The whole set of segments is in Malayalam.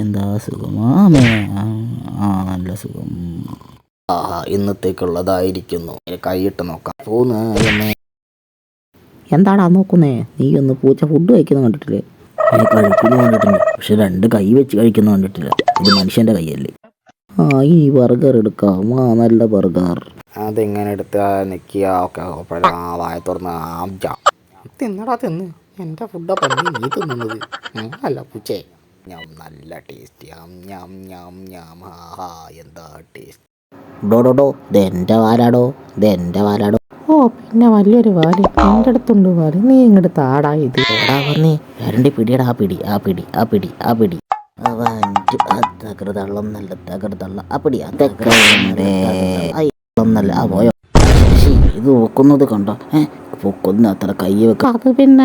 എന്താ സുഖമാമേ? നല്ല സുഖം. ഇന്നത്തേക്കുള്ളതായിരിക്കുന്നു. കൈയിട്ട് നോക്കാം. എന്താടാ നോക്കുന്നേ? നീ ഒന്ന് പൂച്ച ഫുഡ് കഴിക്കുന്ന കണ്ടിട്ടില്ലേ? കഴിക്കുന്ന കണ്ടിട്ടുണ്ട്, പക്ഷെ 2 കൈ വെച്ച് കഴിക്കുന്ന കണ്ടിട്ടില്ല. ഇത് മനുഷ്യന്റെ കൈയല്ലേ? ഈ ബർഗർ എടുക്കാം. നല്ല ബർഗർ. അതെങ്ങനെ എടുത്താ നിൽക്കുക? വായ തുറന്ന് തിന്നടാ തിന്ന്. എൻ്റെ ഫുഡാ നീ തിന്നുന്നത്. അല്ല പൂച്ചേ. നല്ല ടേസ്റ്റ്. എന്താ ടേസ്റ്റ്. ഡോ ഇതെൻ്റെ വാലാടോ, ഇതെൻ്റെ വാലാടോ. പിന്നെ വലിയൊരു വാല് എൻ്റെ അടുത്തുണ്ട്. വാല് നീ ഇങ്ങോട്ട് താടാ. ഇത് പറഞ്ഞേ 2 പിടിയടാ. ആ പിടി തകൃതള്ളം നല്ല തകൃതള്ള അപ്പടി ഒന്നല്ല. പോയോ? ഇത് പൊക്കുന്നത് കണ്ടോ? പൊക്കുന്ന അത്ര കൈ വെക്ക. അത് പിന്നെ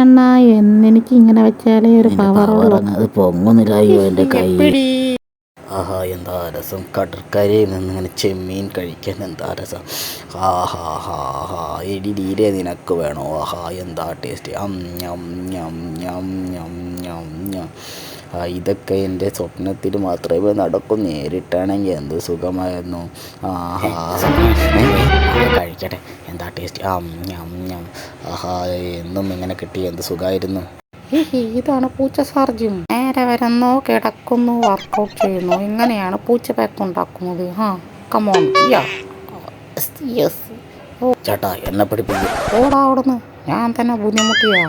എനിക്ക് ഇങ്ങനെ വെച്ചാലേ ഒരു പവർ. അത് പൊങ്ങുന്നില്ലായോ എൻ്റെ കൈ. എന്താ രസം. കടൽക്കരയിൽ നിന്നിങ്ങനെ ചെമ്മീൻ കഴിക്കാൻ എന്താ രസം. എടി നിനക്ക് വേണോ? എന്താ ടേസ്റ്റ്. ഇതൊക്കെ എൻ്റെ സ്വപ്നത്തിൽ മാത്രമേ നടക്കൂ. നേരിട്ടാണെങ്കിൽ എന്ത് സുഖമായിരുന്നു. കഴിക്കട്ടെ. എന്താ ടേസ്റ്റ്. എന്നും ഇങ്ങനെ കിട്ടി എന്ത് സുഖമായിരുന്നു. ഇതാണ് പൂച്ച സർജൻ. നേരെ വരുന്നു, കിടക്കുന്നു, വർക്കൗട്ട് ചെയ്യുന്നു. ഇങ്ങനെയാണ് പൂച്ച പാക്ക് ഉണ്ടാക്കുന്നത്. കമോൺ. ചേട്ടാ എന്നെ പഠിപ്പിക്കും. ഓടാ അവിടുന്ന്. ഞാൻ തന്നെ ബുദ്ധിമുട്ടിയാ.